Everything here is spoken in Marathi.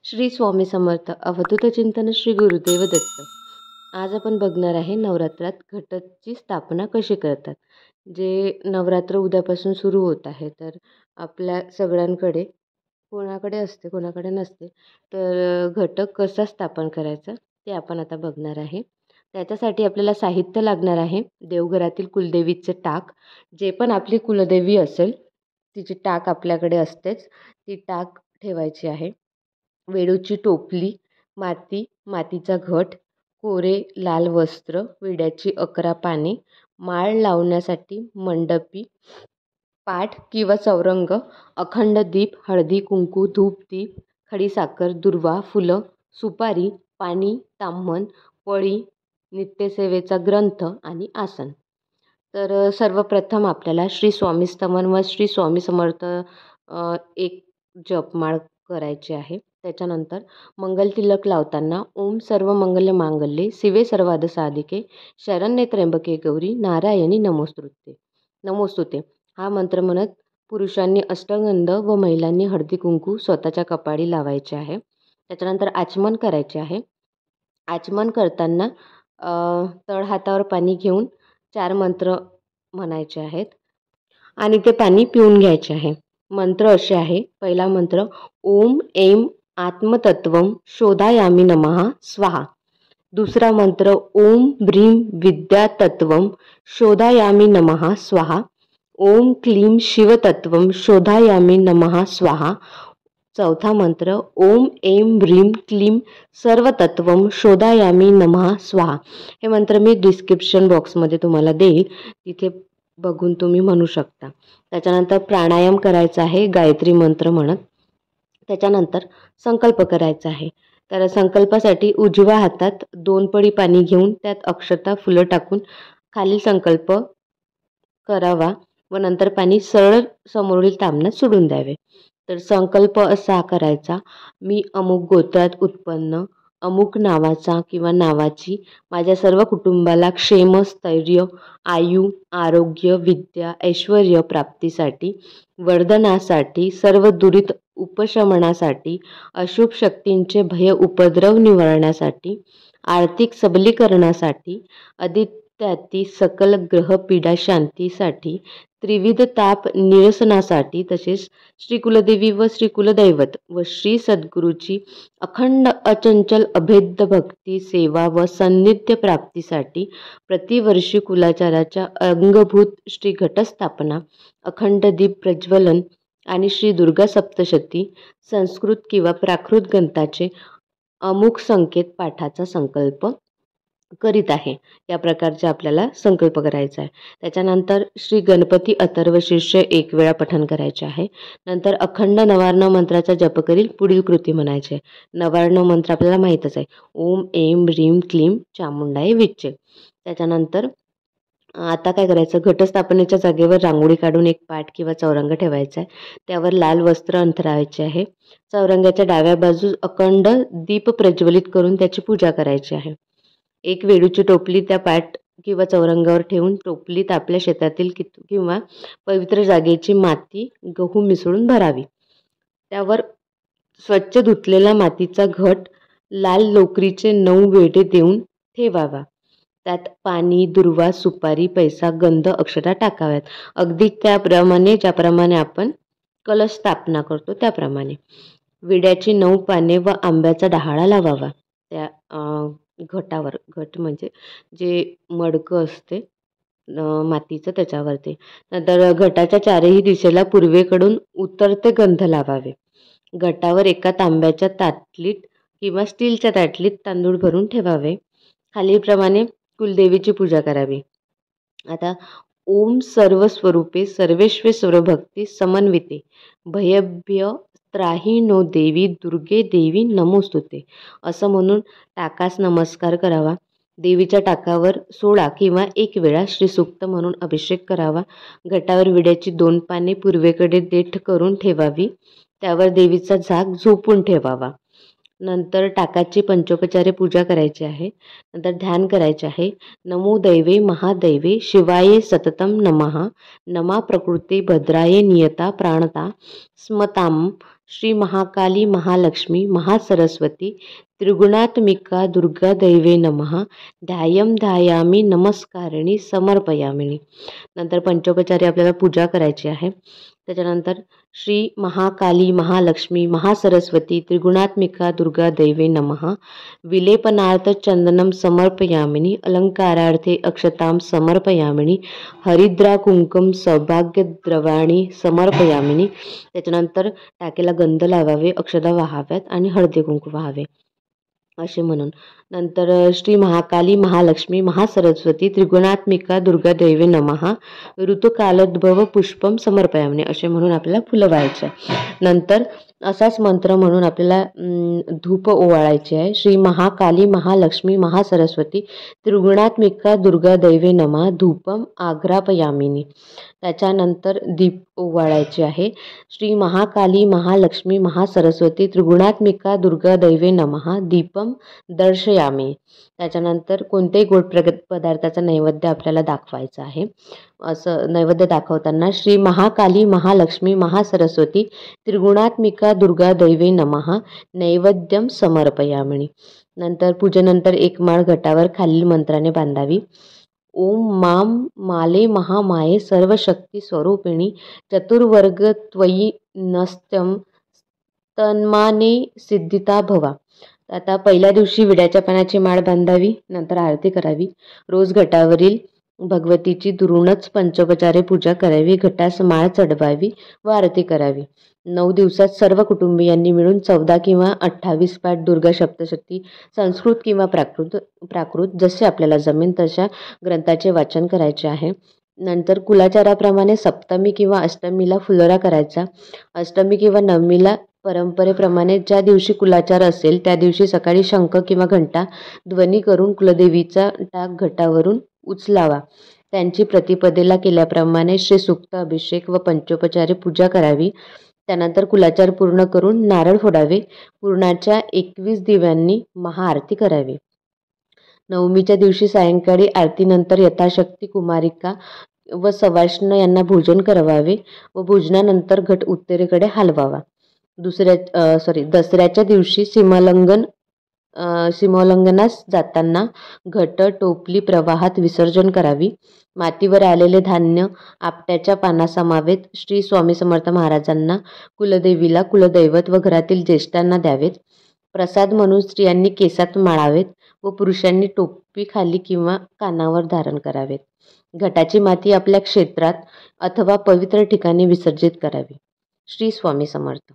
श्री स्वामी समर्थ अवधूत चिंतन श्री गुरुदेव दत्त. आज आपण बघणार आहे नवरात्रात घटाची स्थापना कशी करतात. जे नवरात्र उद्यापासून सुरू होत आहे, तर आपल्या सगळ्यांकडे कोणाकडे असते कोणाकडे नसते, तर घट कसा स्थापन करायचा ते आपण आता बघणार आहे. त्याच्यासाठी आपल्याला साहित्य लागणार आहे. देवघरातील कुलदेवीचे टाक, जे पण आपली कुलदेवी असेल तिची टाक आपल्याकडे असतेच, ती टाक ठेवायची आहे. वेळूची टोपली, माती, मातीचा घट, कोरे लाल वस्त्र, विड्याची 11 पाने, माळ लावण्यासाठी मंडपी, पाट किंवा चौरंग, अखंड दीप, हळदी कुंकू, धूप दीप, खडीसाखर, दुर्वा, फुलं, सुपारी, पाणी, ताम्हण, पळी, नित्यसेवेचा ग्रंथ आणि आसन. तर सर्वप्रथम आपल्याला श्री स्वामी स्तवन व श्री स्वामी समर्थ एक जपमाळ करायची आहे. त्याच्यानंतर मंगलतिलक लावताना ओम सर्व मंगल मांगल्ये शिवे सर्वार्थ साधिके शरण्ये त्र्यंबके गौरी नारायणी नमोस्तुते हा मंत्र म्हणत पुरुषांनी अष्टगंध व महिलांनी हळदी कुंकू स्वतःच्या कपाळी लावायचे आहे. त्याच्यानंतर आचमन करायचे आहे. आचमन करताना तळहातावर पाणी घेऊन 4 मंत्र म्हणायचे आहेत आणि ते पाणी पिऊन घ्यायचे आहे. मंत्र असे आहे. पहिला मंत्र ओम ऐं आत्मतत्वं शोधायामी नमः स्वाहा. दुसरा मंत्र ओम ब्रीं विद्यातत्वं शोधायामी नमः स्वाहा. ओम क्लीं शिवतत्वं शोधायामी नमः स्वाहा. चौथा मंत्र ओम ऐं ब्रीं क्लीं सर्वतत्वं शोधायामी नमः स्वाहा. हे मंत्र मी डिस्क्रिप्शन बॉक्समध्ये तुम्हाला देईल, तिथे बघून तुम्ही म्हणू शकता. त्याच्यानंतर प्राणायाम करायचा आहे गायत्री मंत्र म्हणत. त्याच्यानंतर संकल्प करायचा आहे. तर संकल्पासाठी उजव्या हातात 2 पळी पाणी घेऊन त्यात अक्षता फुलं टाकून खालील संकल्प करावा व नंतर पाणी सरळ समोरील ताम्हणात सोडून द्यावे. तर संकल्प असा करायचा, मी अमुक गोत्रात उत्पन्न, अमुक नावाचा किंवा नावाची, माझ्या सर्व कुटुंबाला क्षेम, स्थैर्य, आयु, आरोग्य, विद्या, ऐश्वर्य प्राप्तीसाठी, वर्धनासाठी, सर्व दुरित उपशमनासाठी, अशुभ शक्तींचे भय उपद्रव निवारण्यासाठी, आर्थिक सबलीकरणासाठी, आदित्याती सकल ग्रह पीडा शांतीसाठी, त्रिविध ताप निरसनासाठी, तसेच श्री कुलदेवी व श्री कुलदैवत व श्री सद्गुरूची अखंड अचंचल अभेद्य भक्ती सेवा व सान्निध्य प्राप्तीसाठी, प्रतिवर्षी कुलाचाराच्या अंगभूत श्री घटस्थापना, अखंड दीप प्रज्वलन आणि श्री दुर्गा सप्तशती संस्कृत किंवा प्राकृत ग्रंथाचे अमुक संकेत पाठाचा संकल्प करीत आहे. या प्रकारचे आपल्याला संकल्प करायचा आहे. त्याच्यानंतर श्री गणपती अथर्वशीर्ष 1 वेळा पठण करायचे आहे. नंतर अखंड नवार्णव मंत्राचा जप करील पुढील कृती म्हणायची आहे. नवार्णव मंत्र आपल्याला माहीतच आहे. ओम ऐं ब्रीं क्लीं चामुंडाय विच्चे. त्याच्यानंतर आता काय करायचं, घटस्थापनेच्या जागेवर रांगोळी काढून एक पाट किंवा चौरंग ठेवायचा आहे. त्यावर लाल वस्त्र अंथरायचे आहे. चौरंगाच्या डाव्या बाजूस अखंड दीप प्रज्वलित करून त्याची पूजा करायची आहे. एक वेळूची टोपली त्या पाट किंवा चौरंगावर ठेवून टोपलीत आपल्या शेतातील किंवा पवित्र जागेची माती गहू मिसळून भरावी. त्यावर स्वच्छ धुतलेला मातीचा घट लाल लोकरीचे 9 वेढे देऊन ठेवावा. त्यात पाणी, दुर्वा, सुपारी, पैसा, गंध, अक्षता टाकाव्यात. अगदी त्याप्रमाणे ज्याप्रमाणे आपण कलश स्थापना करतो त्याप्रमाणे. विड्याची 9 पाने व आंब्याचा डहाळा लावावा त्या घटावर. घट म्हणजे जे मडकं असते मातीचं त्याच्यावरती. नंतर घटाच्या 4ही दिशेला पूर्वेकडून उतरते गंध लावावे. घटावर एका तांब्याच्या ताटलीत किंवा स्टीलच्या ताटलीत तांदूळ भरून ठेवावे. खालीलप्रमाणे कुलदेवीची पूजा करावी. आता ओम सर्व स्वरूपे सर्वेश्वे सर्वभक्ती समन्विते भयभ्य त्राही नो देवी दुर्गे देवी नमोस्तुते असं म्हणून टाकास नमस्कार करावा. देवीच्या टाकावर 16 किंवा 1 वेळा श्रीसूक्त म्हणून अभिषेक करावा. घटावर विड्याची 2 पाने पूर्वेकडे देठ करून ठेवावी. त्यावर देवीचा झाक झोपून ठेवावा. नंतर टाकाची पंचोपचारे पूजा करायची आहे. नंतर ध्यान करायचे आहे. नमो दैवे महादैवे शिवाये सततम नमः. नमा प्रकृते भद्राये नियता प्राणता स्मताम श्री महाकाली महालक्ष्मी महासरस्वती त्रिगुणात्मिका दुर्गा दैवे नमः ध्यायं ध्यायामी नमस्कारिणी समर्पयामिनी. नंतर पंचोपचारी आपल्याला पूजा करायची आहे. त्याच्यानंतर श्री महाकाली महालक्ष्मी महासरस्वती त्रिगुणात्मिका दुर्गा दैवे नमः विलेपनार्थ चंदनम समर्पयामिनी अलंकारार्थे अक्षतां समर्पयामिनी हरिद्रा कुंकम सौभाग्यद्रवाणी समर्पयामिनी. त्याच्यानंतर टाकेला गंध लावावे, अक्षता वाहाव्यात आणि हळदी कुंकू वाहावे असे म्हणून. नंतर श्री महाकाली महालक्ष्मी महासरस्वती त्रिगुणात्मिका दुर्गा दैवे नमः ऋतुकालोद्भव पुष्पम समर्पयामिनी असे म्हणून आपल्याला फुलं व्हायचे. नंतर असाच मंत्र म्हणून आपल्याला धूप ओवाळायचे आहे. श्री महाकाली महालक्ष्मी महासरस्वती त्रिगुणात्मिका दुर्गा दैवे नमः धूपम आग्रापयामिनी. त्याच्यानंतर दीप ओवाळायचे आहे. श्री महाकाली महालक्ष्मी महासरस्वती त्रिगुणात्मिका दुर्गा दैवे नमः दीपम दर्शयामी. त्याच्यानंतर कोणत्याही गोड पदार्थाचा नैवेद्य आपल्याला दाखवायचा आहे. असं नैवेद्य दाखवताना श्री महाकाली महालक्ष्मी महासरस्वती त्रिगुणात्मिका दुर्गा दैवे नमः नैवेद्यम समर्पयामिनी. नंतर पूजेनंतर एक माळ घटावर खालील मंत्राने बांधावी. ओम माम माले महामाये सर्वशक्ती स्वरूपिणी चतुर्वर्ग त्वयी नस्त्यम तन्माने सिद्धिता भवा. आता पहिल्या दिवशी विड्याच्या पानाची माळ बांधावी. नंतर आरती करावी. रोज घटावरील भगवतीची दुरूनच पंचोपचारे पूजा करावी. घटास माळ चढवावी व आरती करावी. 9 दिवसात सर्व कुटुंबियांनी मिळून 14 किंवा 28 पाठ दुर्गा सप्तशती संस्कृत किंवा प्राकृत जसे आपल्याला जमेन तशा ग्रंथाचे वाचन करायचे आहे. नंतर कुलाचाराप्रमाणे सप्तमी किंवा अष्टमीला फुलोरा करायचा. अष्टमी किंवा नवमीला परंपरेप्रमाणे ज्या दिवशी कुलाचार असेल त्या दिवशी सकाळी शंख किंवा घंटा ध्वनी करून कुलदेवीचा टाक घटावरून उचलावा. त्यांची प्रतिपदेला केल्याप्रमाणे श्रीसूक्त अभिषेक व पंचोपचारे पूजा करावी. त्यानंतर कुलाचार पूर्ण करून नारळ फोडावे. पूर्णाच्या 21 दिव्यांनी महाआरती करावी. नवमीच्या दिवशी सायंकाळी आरतीनंतर यथाशक्ती कुमारिका व सवाष्ण यांना भोजन करवावे व भोजनानंतर घट उत्तरेकडे हलवावा. दसऱ्याच्या दिवशी सीमोल्लंघनास जाताना घट टोपली प्रवाहात विसर्जन करावी. मातीवर आलेले धान्य आपट्याच्या पानासमावेत श्री स्वामी समर्थ महाराजांना, कुलदेवीला, कुलदैवत व घरातील ज्येष्ठांना द्यावेत. प्रसाद म्हणून स्त्रियांनी केसात माळावेत व पुरुषांनी टोपी खाली किंवा कानावर धारण करावेत. घटाची माती आपल्या क्षेत्रात अथवा पवित्र ठिकाणी विसर्जित करावी. श्री स्वामी समर्थ.